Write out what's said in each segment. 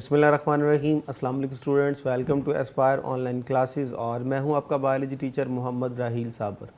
बिस्मिल्लाहिर्रहमानिर्रहीम। अस्सलाम वालेकुम students, welcome to Aspire online classes और मैं हूं आपका बायोलॉजी टीचर मोहम्मद राहील साबर।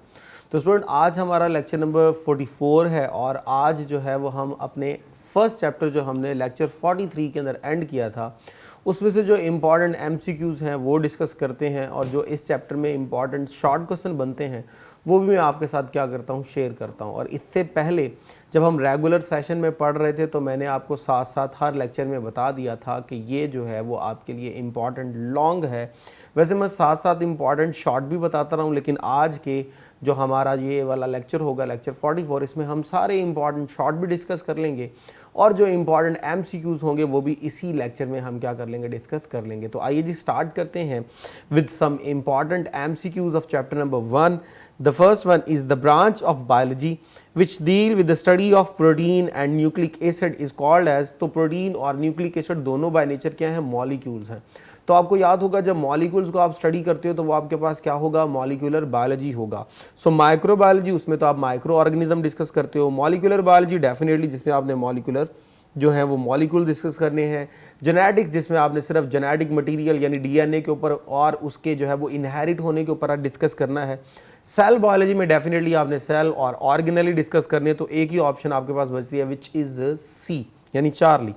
तो स्टूडेंट, आज हमारा लेक्चर नंबर 44 है और आज जो है वो हम अपने फर्स्ट चैप्टर जो हमने लेक्चर 43 के अंदर एंड किया था उसमें से जो इम्पॉर्टेंट MCQs हैं वो डिस्कस करते हैं और जो इस चैप्टर में इम्पॉर्टेंट शॉर्ट क्वेश्चन बनते हैं वो भी मैं आपके साथ क्या करता हूँ, शेयर करता हूँ। और इससे पहले जब हम रेगुलर सेशन में पढ़ रहे थे तो मैंने आपको साथ साथ हर लेक्चर में बता दिया था कि ये जो है वो आपके लिए इम्पॉर्टेंट लॉन्ग है। वैसे मैं साथ साथ इम्पॉर्टेंट शॉर्ट भी बताता रहा हूँ, लेकिन आज के जो हमारा ये वाला लेक्चर होगा, लेक्चर 44, इसमें हम सारे इम्पॉर्टेंट शॉर्ट भी डिस्कस कर लेंगे और जो इम्पॉर्टेंट MCQs होंगे वो भी इसी लेक्चर में हम क्या कर लेंगे, डिस्कस कर लेंगे। तो आइए जी स्टार्ट करते हैं with some important MCQs of chapter number 1। The first one is the branch of biology which deal with the study of protein and nucleic acid is called as. तो प्रोटीन और nucleic acid दोनों by nature क्या है, molecules हैं। तो आपको याद होगा जब मॉलिक्यूल्स को आप स्टडी करते हो तो वो आपके पास क्या होगा, मॉलिक्यूलर बायोलॉजी होगा। सो माइक्रोबायोलॉजी, उसमें तो आप माइक्रो ऑर्गेनिज्म डिस्कस करते हो। मॉलिक्यूलर बायोलॉजी डेफिनेटली जिसमें आपने मॉलिक्यूलर जो है वो मॉलिक्यूल डिस्कस करने हैं। जेनेटिक्स जिसमें आपने सिर्फ जेनेटिक मटेरियल यानी DNA के ऊपर और उसके जो है वो इनहेरिट होने के ऊपर डिस्कस करना है। सेल बायोलॉजी में डेफिनेटली आपने सेल और ऑर्गेनेली डिस्कस करने, तो एक ही ऑप्शन आपके पास बचती है विच इज C यानी Charlie.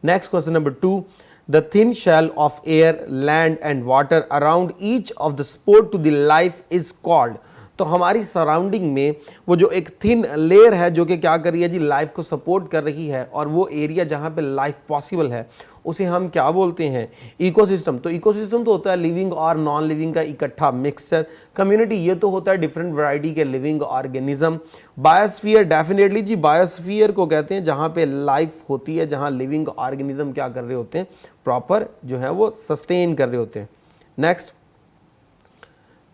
Next question number 2, the thin shell of air, land and water around each of the sport to the life is called। तो हमारी सराउंडिंग में वो जो एक थिन लेयर है जो कि क्या कर रही है जी, लाइफ को सपोर्ट कर रही है, और वो एरिया जहाँ पे लाइफ पॉसिबल है उसे हम क्या बोलते हैं, इकोसिस्टम। तो इकोसिस्टम तो होता है लिविंग और नॉन लिविंग का इकट्ठा मिक्सचर। कम्युनिटी ये तो होता है डिफरेंट वैरायटी के लिविंग ऑर्गेनिज्म। बायोस्फीयर डेफिनेटली जी, बायोस्फीयर को कहते हैं जहाँ पे लाइफ होती है, जहाँ लिविंग ऑर्गेनिज्म क्या कर रहे होते हैं, प्रॉपर जो है वो सस्टेन कर रहे होते हैं। Next,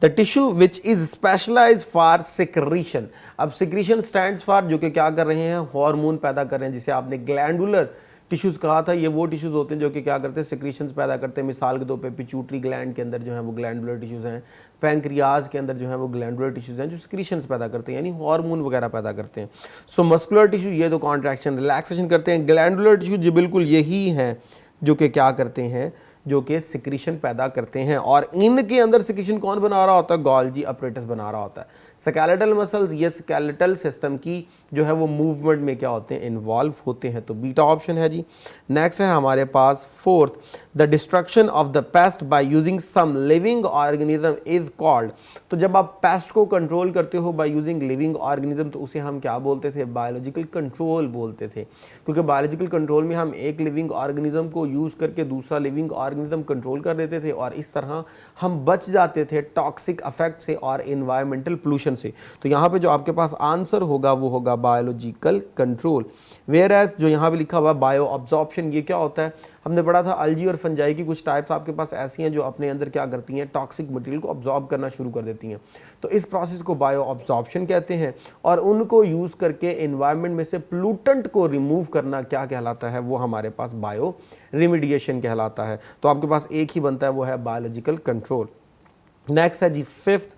the tissue which is specialize for secretion. अब सिक्रीशन स्टैंड्स फॉर जो कि क्या कर रहे हैं, हार्मोन पैदा कर रहे हैं, जिसे आपने ग्लैंडुलर टिश्यूज कहा था। ये वो टिश्यूज होते हैं जो कि क्या करते हैं, सिक्रीशंस पैदा करते हैं। मिसाल के तौर पे पिट्यूटरी ग्लैंड के अंदर जो है वो ग्लैंडुलर टिश्यूज हैं, पैंक्रियाज के अंदर जो है वो ग्लैंडुलर टिश्यूज हैं जो सिक्रीशंस पैदा करते हैं, यानी हार्मोन वगैरह पैदा करते हैं। सो मस्कुलर टिश्यू ये तो कॉन्ट्रैक्शन रिलैक्सेशन करते हैं। ग्लैंडुलर टिश्यू जी बिल्कुल यही हैं जो कि क्या करते हैं, जो कि सिक्रीशन पैदा करते हैं। और इनके अंदर सिक्रीशन कौन बना रहा होता है, गोल्जी अपरेटस बना रहा होता है। स्केलेटल मसल्स ये स्केलेटल सिस्टम की जो है वो मूवमेंट में क्या होते हैं, इन्वॉल्व होते हैं। तो बीटा ऑप्शन है जी। नेक्स्ट है हमारे पास fourth, the destruction of the pest by using some living organism is called. तो जब आप पेस्ट को कंट्रोल करते हो बाय यूजिंग लिविंग ऑर्गेनिज्म तो उसे हम क्या बोलते थे, बायोलॉजिकल कंट्रोल बोलते थे। क्योंकि बायोलॉजिकल कंट्रोल में हम एक लिविंग ऑर्गेनिज्म को यूज करके दूसरा लिविंग ऑर्गेनिज्म कंट्रोल कर देते थे और इस तरह हम बच जाते थे टॉक्सिक इफेक्ट से और इन्वायरमेंटल पोल्यूशन से। तो यहाँ पे जो आपके पास आंसर होगा वो होगा बायोलॉजिकल कंट्रोल। वेयर एज जो यहाँ पे लिखा हुआ बायो ऑब्जॉर्प्शन, ये क्या होता है, हमने पढ़ा था अलजी और फंजाई की कुछ टाइप्स आपके पास ऐसी हैं जो अपने अंदर क्या करती हैं, टॉक्सिक मटेरियल को ऑब्जॉर्ब करना शुरू कर देती हैं। तो इस प्रोसेस को बायो ऑब्जॉर्प्शन कहते हैं और उनको यूज करके एनवायरनमेंट में से पोल्यूटेंट को रिमूव करना क्या कहलाता है, वो हमारे पास बायो रिमीडिएशन कहलाता है। तो आपके पास एक ही बनता है, वो है बायोलॉजिकल कंट्रोल। नेक्स्ट है जी fifth,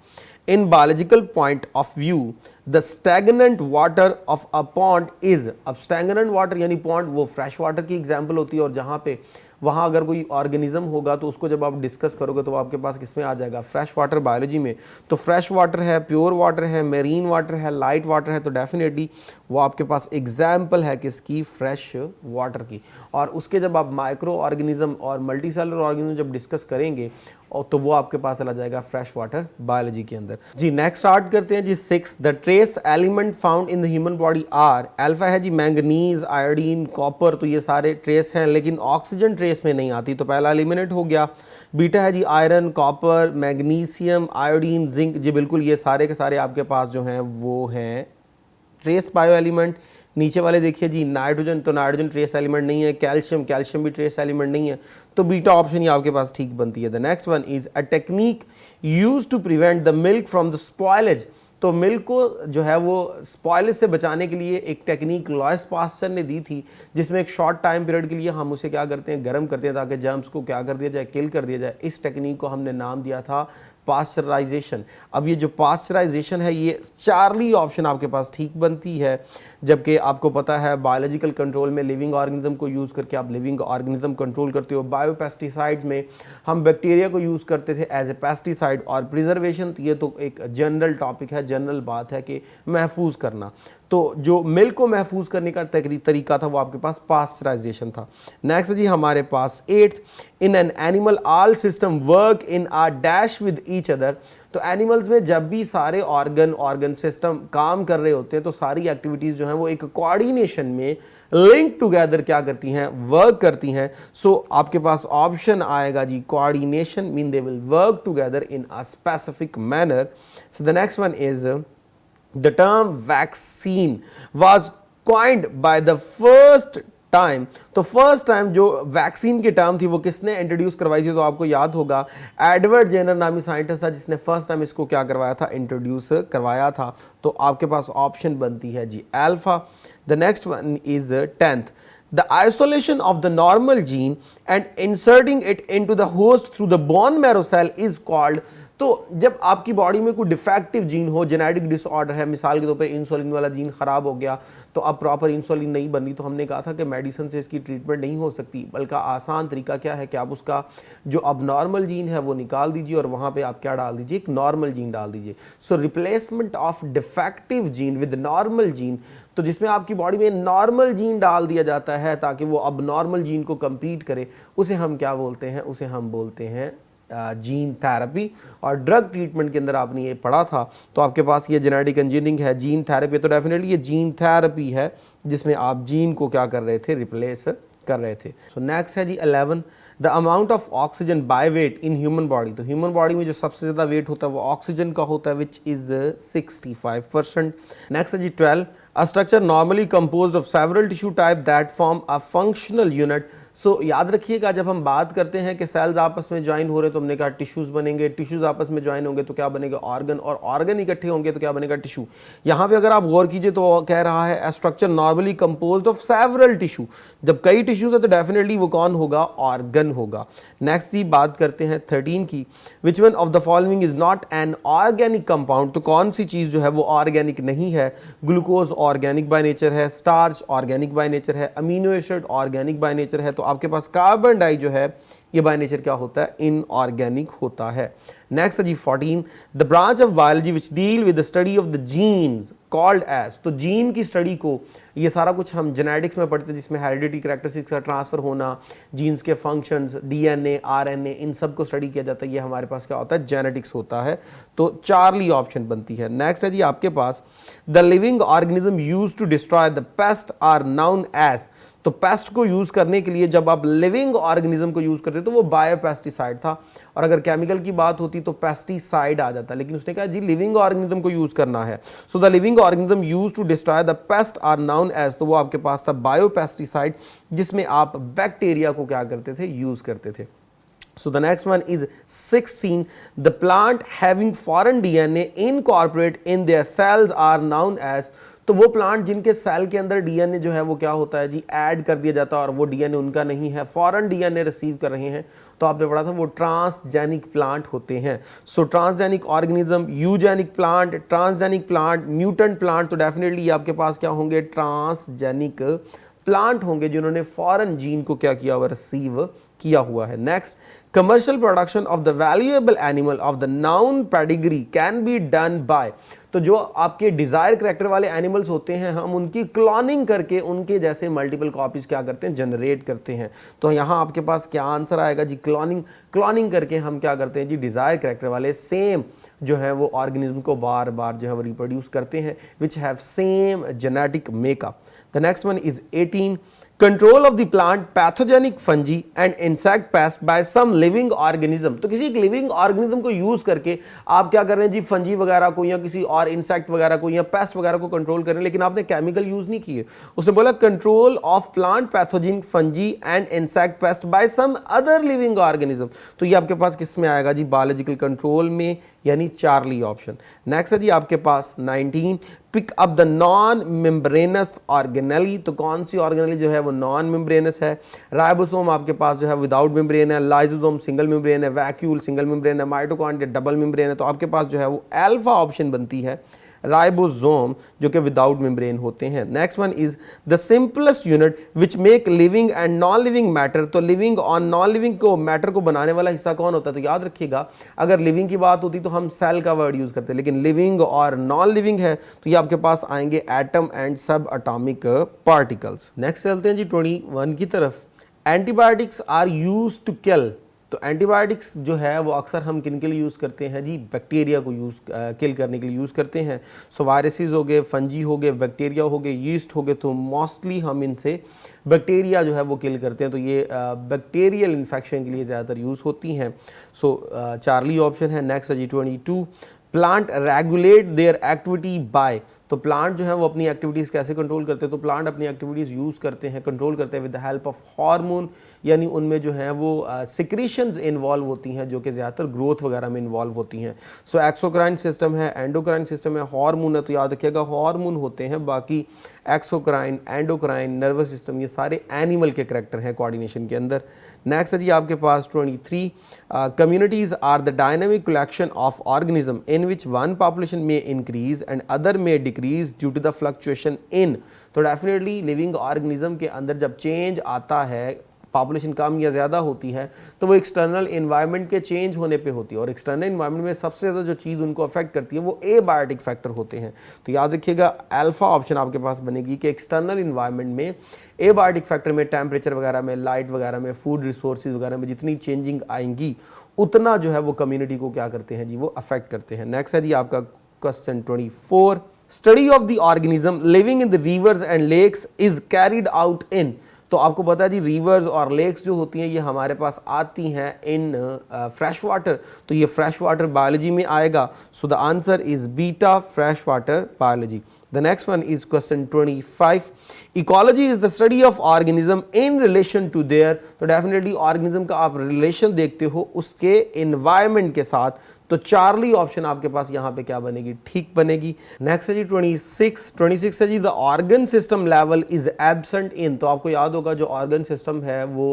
in biological point of view the stagnant water of a pond is. अब स्टैग्नेंट वाटर यानी पॉन्ड वो फ्रेश वाटर की एग्जांपल होती है और जहाँ पे वहाँ अगर कोई ऑर्गेनिज्म होगा तो उसको जब आप डिस्कस करोगे तो आपके पास किसमें आ जाएगा, फ्रेश वाटर बायोलॉजी में। तो फ्रेश वाटर है, प्योर वाटर है, मेरीन वाटर है, लाइट वाटर है, तो डेफिनेटली वो आपके पास एग्जाम्पल है किसकी, फ्रेश वाटर की। और उसके जब आप माइक्रो ऑर्गेनिज्म और मल्टी सेलुलर ऑर्गेनिज्म जब डिस्कस करेंगे और तो वो आपके पास चला जाएगा फ्रेश वाटर बायोलॉजी के अंदर जी। नेक्स्ट स्टार्ट करते हैं जी six, the trace element found in the human body are. Alpha है जी मैंगनीज, आयोडीन, कॉपर, तो ये सारे ट्रेस हैं लेकिन ऑक्सीजन ट्रेस में नहीं आती, तो पहला एलिमिनेट हो गया। बीटा है जी iron, copper, magnesium, iodine, zinc, जी बिल्कुल ये सारे के सारे आपके पास जो हैं वो हैं ट्रेस बायो एलिमेंट। नीचे वाले देखिए जी नाइट्रोजन, तो नाइट्रोजन ट्रेस एलिमेंट नहीं है। कैल्शियम, कैल्शियम भी ट्रेस एलिमेंट नहीं है, तो बीटा ऑप्शन ही आपके पास ठीक बनती है। The next one is a technique use to prevent the milk from the spoilage. तो मिल्क को जो है वो स्पॉयलेज से बचाने के लिए एक टेक्निक लॉयस पास्चर ने दी थी, जिसमें एक शॉर्ट टाइम पीरियड के लिए हम उसे क्या करते हैं, गर्म करते हैं ताकि जर्म्स को क्या कर दिया जाए, किल कर दिया जाए। इस टेक्निक को हमने नाम दिया था पास्चराइजेशन। अब ये जो पास्चराइजेशन है ये चार्ली ऑप्शन आपके पास ठीक बनती है, जबकि आपको पता है बायोलॉजिकल कंट्रोल में लिविंग ऑर्गेनिज्म को यूज़ करके आप लिविंग ऑर्गेनिज्म कंट्रोल करते हो। बायोपेस्टिसाइड्स में हम बैक्टीरिया को यूज़ करते थे एज ए पेस्टिसाइड। और प्रिजर्वेशन, ये तो एक जनरल टॉपिक है, जनरल बात है कि महफूज करना। तो जो मिल्क को महफूज करने का तरीका था वो आपके पास पास्चराइजेशन था। नेक्स्ट जी हमारे पास 8th, in an animal all system work in a dash with each other. तो एनिमल्स में जब भी सारे ऑर्गन सिस्टम काम कर रहे होते हैं तो सारी एक्टिविटीज जो हैं वो एक कोऑर्डिनेशन में लिंक टुगेदर क्या करती हैं, वर्क करती हैं। सो आपके पास ऑप्शन आएगा जी coordination, mean they will work together in a specific manner. So the next one is the term vaccine was coined by the first time। तो फर्स्ट टाइम जो वैक्सीन की टर्म थी वो किसने इंट्रोड्यूस करवाई थी? तो आपको याद होगा एडवर्ड जेनर नामी साइंटिस्ट था जिसने फर्स्ट टाइम इसको क्या करवाया था, इंट्रोड्यूस करवाया था। तो आपके पास ऑप्शन बनती है जी alpha. The next one is 10th, the isolation of the normal gene and inserting it into the host through the bone marrow cell is called। तो जब आपकी बॉडी में कोई डिफेक्टिव जीन हो, जेनेटिक डिसऑर्डर है, मिसाल के तौर पे इंसुलिन वाला जीन खराब हो गया तो अब प्रॉपर इंसुलिन नहीं बन रही, तो हमने कहा था कि मेडिसिन से इसकी ट्रीटमेंट नहीं हो सकती, बल्कि आसान तरीका क्या है कि आप उसका जो अब नॉर्मल जीन है वो निकाल दीजिए और वहाँ पे आप क्या डाल दीजिए, एक नॉर्मल जीन डाल दीजिए। So replacement of defective gene with normal gene, तो जिसमें आपकी बॉडी में नॉर्मल जीन डाल दिया जाता है ताकि वो अब नॉर्मल जीन को कंप्लीट करे, उसे हम क्या बोलते हैं, उसे हम बोलते हैं जीन थेरेपी। और ड्रग ट्रीटमेंट के अंदर आपने ये पढ़ा था, तो आपके पास ये जेनेटिक इंजीनियरिंग है, जीन थेरेपी, तो डेफिनेटली ये जीन थेरेपी है जिसमें आप जीन को क्या कर रहे थे, रिप्लेस कर रहे थे। सो नेक्स्ट है जी 11, the amount of oxygen by weight in human body. तो ह्यूमन बॉडी में जो सबसे ज़्यादा वेट होता है वो ऑक्सीजन का होता है, विच इज़ 65%। नेक्स्ट है जी 12, a structure normally composed of several tissue type that form a functional unit. So याद रखिएगा जब हम बात करते हैं कि सेल्स आपस में ज्वाइन हो रहे तो हमने कहा टिश्यूज बनेंगे, टिश्यूज आपस में ज्वाइन होंगे तो क्या बनेगा, ऑर्गन, और ऑर्गन इकट्ठे होंगे तो क्या बनेगा, टिश्यू। यहाँ पे अगर आप गौर कीजिए तो कह रहा है a structure normally composed of several tissue. जब कई टिश्यूज है तो डेफिनेटली वो कौन होगा, ऑर्गन होगा। नेक्स्ट जी बात करते हैं 13 की, which one of the following is not an organic compound. तो कौन सी चीज़ जो है वो ऑर्गेनिक नहीं है? ग्लूकोज ऑर्गेनिक बाय नेचर है, स्टार्च ऑर्गेनिक बाय नेचर है, amino acid organic by nature है, तो आपके पास कार्बन डाई जो है ये बाय नेचर क्या होता है, इनऑर्गेनिक होता है। नेक्स्ट है जी 14, the branch of biology which deal with the study of the genes called as. तो जीन की स्टडी को, ये सारा कुछ हम जेनेटिक्स में पढ़ते हैं जिसमें हेरिडिटी कैरेक्टरिस्टिक्स का ट्रांसफर होना, जीन्स के फंक्शंस, डीएनए, आरएनए, इन सब को स्टडी किया जाता है, ये हमारे पास क्या होता है, जेनेटिक्स होता है। तो चार्ली ऑप्शन बनती है। नेक्स्ट है जी आपके पास, the living organism used to destroy the pest are known as. तो पेस्ट को यूज करने के लिए जब आप लिविंग ऑर्गेनिज्म को यूज करते तो वो बायोपेस्टिसाइड था, और अगर केमिकल की बात होती तो पेस्टिसाइड आ जाता, लेकिन उसने कहा जी लिविंग ऑर्गेनिज्म को यूज करना है। So the living organism use to destroy the pest are known as, तो वो आपके पास था बायोपेस्टिसाइड, जिसमें आप बैक्टीरिया को क्या करते थे, यूज करते थे। So the next one is 16, the plant having foreign DNA incorporate in their cells are known as। तो वो प्लांट जिनके सेल के अंदर डीएनए जो है वो क्या होता है जी, ऐड कर दिया जाता है, और वो डीएनए उनका नहीं है, फॉरेन डीएनए रिसीव कर रहे हैं, तो आपने पढ़ा था वो ट्रांसजेनिक प्लांट होते हैं। So transgenic organism, eugenic plant, transgenic plant, mutant plant, तो डेफिनेटली आपके पास क्या होंगे, ट्रांसजेनिक प्लांट होंगे जिन्होंने फॉरेन जीन को क्या किया हुआ, रिसीव किया हुआ है। Next, commercial production of the valuable animal of the noun pedigree can be done by. तो जो आपके डिजायर करेक्टर वाले एनिमल्स होते हैं, हम उनकी क्लोनिंग करके उनके जैसे मल्टीपल कॉपीज क्या करते हैं, जनरेट करते हैं। तो यहाँ आपके पास क्या आंसर आएगा जी, क्लोनिंग। क्लोनिंग करके हम क्या करते हैं जी, डिजायर करेक्टर वाले सेम जो है वो ऑर्गेनिज्म को बार बार जो है वो रिप्रोड्यूस करते हैं, which have same genetic makeup. The next one is 18, control of the plant pathogenic fungi and insect pest by some living organism. तो किसी एक लिविंग ऑर्गेनिज्म को यूज करके आप क्या कर रहे हैं जी, फंजी वगैरह को या किसी और इंसेक्ट वगैरह को या पेस्ट वगैरह को कंट्रोल कर रहे हैं, लेकिन आपने केमिकल यूज नहीं किए। उसने बोला control of plant pathogenic fungi and insect pest by some other living organism. तो ये आपके पास किस में आएगा जी, बायोलॉजिकल कंट्रोल में, यानी चार्ली ऑप्शन। नेक्स्ट है जी आपके पास 19, pick up the non membranous organelle, तो कौन सी ऑर्गेनेली जो है वो नॉन मेम्ब्रेनस है। राइबोसोम आपके पास जो है विदाउट मेम्ब्रेन है, लाइसोसोम सिंगल मेम्ब्रेन है, वैक्यूल सिंगल मेम्ब्रेन है, माइटोकॉन्ड्रिया डबल मेम्ब्रेन है। तो आपके पास जो है वो अल्फा ऑप्शन बनती है, राइबोसोम, जो कि विदाउट मेम्ब्रेन होते हैं। Next one is the simplest unit which make living and non living matter, तो लिविंग और नॉन लिविंग को मैटर को बनाने वाला हिस्सा कौन होता है? तो याद रखिएगा, अगर लिविंग की बात होती तो हम सेल का वर्ड यूज करते हैं, लेकिन लिविंग और नॉन लिविंग है तो ये आपके पास आएंगे atom and sub atomic particles. Next चलते हैं जी 21 की तरफ। Antibiotics are use to kill, तो एंटीबायोटिक्स जो है वो अक्सर हम किन के लिए यूज़ करते हैं जी? बैक्टीरिया को किल करने के लिए यूज़ करते हैं। सो वायरसेस हो गए, फंजी हो गए, बैक्टीरिया हो गए, यीस्ट हो गए, तो मोस्टली हम इनसे बैक्टीरिया जो है वो किल करते हैं। तो ये बैक्टीरियल इन्फेक्शन के लिए ज़्यादातर यूज़ होती हैं। सो चार्ली ऑप्शन है। नेक्स्ट है जी 22, plant regulate there activity by, तो प्लांट जो है वो अपनी एक्टिविटीज़ कैसे कंट्रोल करते हैं? तो प्लांट अपनी एक्टिविटीज़ यूज़ करते हैं, कंट्रोल करते हैं with the help of hormone, यानी उनमें जो है वो सिक्रीशंस इन्वॉल्व होती हैं जो कि ज़्यादातर ग्रोथ वगैरह में इन्वॉल्व होती हैं। सो एक्सोक्राइन सिस्टम है, एंडोक्राइन सिस्टम है, हार्मोन है, तो याद रखिएगा हार्मोन होते हैं। बाकी एक्सोक्राइन, एंडोक्राइन, नर्वस सिस्टम, ये सारे एनिमल के करेक्टर हैं कोऑर्डिनेशन के अंदर। नेक्स्ट है जी आपके पास 23, communities are the dynamic collection of organism in which one population में इंक्रीज एंड अदर में decrease due to the fluctuation in, तो डेफिनेटली लिविंग ऑर्गेनिज्म के अंदर जब चेंज आता है, पॉपुलेशन कम या ज़्यादा होती है, तो वो एक्सटर्नल इन्वायरमेंट के चेंज होने पे होती है। और एक्सटर्नल इन्वायरमेंट में सबसे ज़्यादा जो चीज़ उनको अफेक्ट करती है वो एबायोटिक फैक्टर होते हैं। तो याद रखिएगा अल्फा ऑप्शन आपके पास बनेगी कि एक्सटर्नल इन्वायरमेंट में एबायोटिक फैक्टर में टेम्परेचर वगैरह में, लाइट वगैरह में, फूड रिसोर्सेज वगैरह में जितनी चेंजिंग आएंगी उतना जो है वो कम्युनिटी को क्या करते हैं जी? वो अफेक्ट करते हैं। नेक्स्ट है जी आपका question 24, study of the organism living in the rivers and lakes is carried out in, तो आपको पता है जी रिवर्स और लेक्स जो होती हैं ये हमारे पास आती हैं इन फ्रेश वाटर, तो ये फ्रेश वाटर बायोलॉजी में आएगा। So the answer is beta, fresh water biology. The next one is question 25, ecology is the study of organism in relation to their, तो डेफिनेटली ऑर्गेनिज्म का आप relation देखते हो उसके इन्वायरमेंट के साथ, तो चार्ली ऑप्शन आपके पास यहाँ पे क्या बनेगी? ठीक बनेगी। नेक्स्ट है जी 26 है जी the organ system level is absent in, तो आपको याद होगा जो ऑर्गन सिस्टम है वो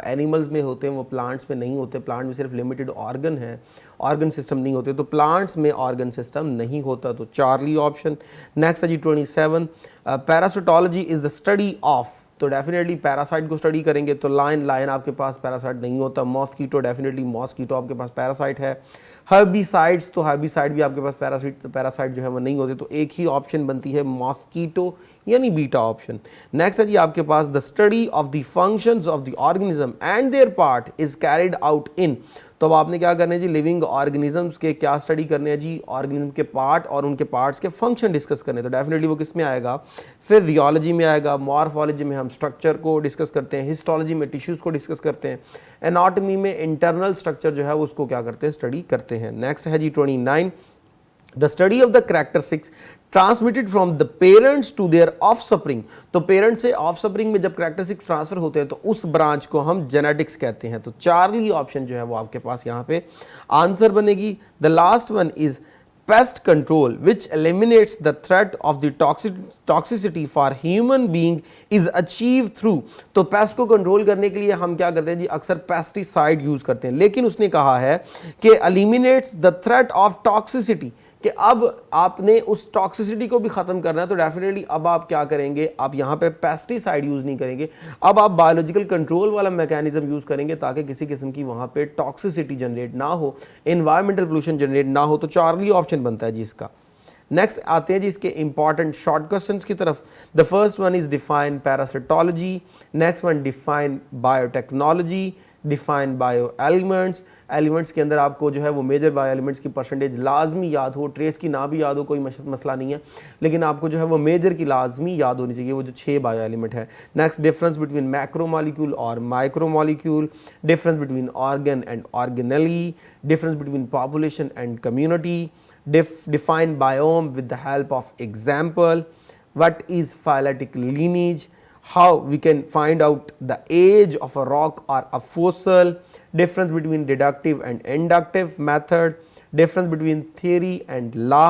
एनिमल्स में होते हैं, वो प्लांट्स में नहीं होते। प्लांट में सिर्फ लिमिटेड ऑर्गन है, ऑर्गन सिस्टम नहीं होते, तो प्लांट्स में ऑर्गन सिस्टम नहीं होता, तो चार्ली ऑप्शन। नेक्स्ट है जी 27, parasitology is the study of, तो डेफिनेटली पैरासाइट को स्टडी करेंगे, तो लायन आपके पास पैरासाइट नहीं होता। मॉस्कीटो, डेफिनेटली मॉस्कीटो आपके पास पैरासाइट है। हर्बिसाइड्स, तो हर्बिसाइड भी आपके पास पैरासाइट जो है वो नहीं होते, तो एक ही ऑप्शन बनती है मॉस्कीटो, यानी बीटा ऑप्शन। नेक्स्ट है जी आपके पास the study of the functions of the organism and their part is carried out in, तो अब आपने क्या करना है जी? लिविंग ऑर्गेनिजम्स के क्या स्टडी करने हैं जी? ऑर्गेनिज्म के पार्ट और उनके पार्ट्स के फंक्शन डिस्कस करने, तो डेफिनेटली वो किस में आएगा? फिजियोलॉजी में आएगा। मॉर्फोलॉजी में हम स्ट्रक्चर को डिस्कस करते हैं, हिस्टोलॉजी में टिश्यूज़ को डिस्कस करते हैं, एनाटॉमी में इंटरनल स्ट्रक्चर जो है उसको क्या करते हैं? स्टडी करते हैं। नेक्स्ट है जी 29, the study of the characteristics transmitted from the parents to their offspring, तो पेरेंट्स से ऑफस्प्रिंग में जब कैरेक्टरिस्टिक्स ट्रांसफर होते हैं तो उस ब्रांच को हम जेनेटिक्स कहते हैं, तो चार्ली ऑप्शन जो है वो आपके पास यहाँ पे आंसर बनेगी। The last one is pest control which eliminates the threat of the toxicity for human being is achieve through, तो पेस्ट को कंट्रोल करने के लिए हम क्या करते हैं जी? अक्सर पेस्टिसाइड यूज करते हैं, लेकिन उसने कहा है कि eliminates the threat of toxicity, कि अब आपने उस टॉक्सिसिटी को भी खत्म करना है, तो डेफिनेटली अब आप क्या करेंगे? आप यहाँ पे पेस्टिसाइड यूज नहीं करेंगे, अब आप बायोलॉजिकल कंट्रोल वाला मैकेनिज्म यूज करेंगे ताकि किसी किस्म की वहाँ पे टॉक्सिसिटी जनरेट ना हो, एनवायरमेंटल पोल्यूशन जनरेट ना हो, तो चार्ली ऑप्शन बनता है जी इसका। नेक्स्ट आते हैं जी इसके इंपॉर्टेंट शॉर्ट क्वेश्चंस की तरफ। The first one is define parasitology, next one define biotechnology, define bio elements. Elements के अंदर आपको जो है वो मेजर बायो एलिमेंट्स की परसेंटेज लाजमी याद हो, ट्रेस की ना भी याद हो कोई मसला नहीं है, लेकिन आपको जो है वो मेजर की लाजमी याद होनी चाहिए, वो जो 6 बायो एलिमेंट है। Next difference between macro molecule और micro molecule, difference between organ and organelle, difference between population and community, define biome with the help of example, what is phyletic lineage, how we can find out the age of a rock or a fossil, difference between deductive and inductive method, difference between theory and law,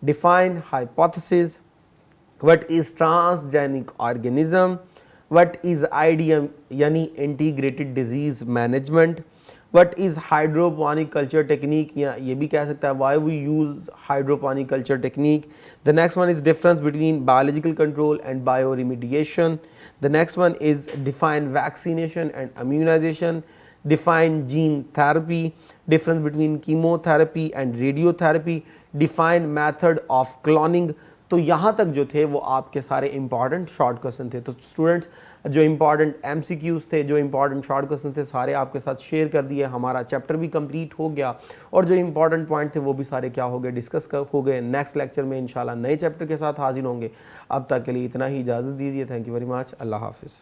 define hypothesis, what is transgenic organism, what is IDM यानी integrated disease management, what is hydroponic culture technique या ये भी कह सकता है why we use hydroponic culture technique. The next one is difference between biological control and bioremediation. The next one is define vaccination and immunization, define gene therapy, difference between chemotherapy and radiotherapy, define method of cloning. तो यहाँ तक जो थे वो आपके सारे important short question थे. तो स्टूडेंट्स जो इंपॉर्टेंट MCQs थे, जो इंपॉर्टेंट शॉर्ट क्वेश्चन थे, सारे आपके साथ शेयर कर दिए. हमारा चैप्टर भी कंप्लीट हो गया और जो इंपॉर्टेंट पॉइंट थे वो भी सारे क्या हो गए, डिस्कस हो गए. नेक्स्ट लेक्चर में इंशाल्लाह नए चैप्टर के साथ हाजिर होंगे. अब तक के लिए इतना ही, इजाज़त दीजिए. Thank you very much. अल्लाह हाफिज़.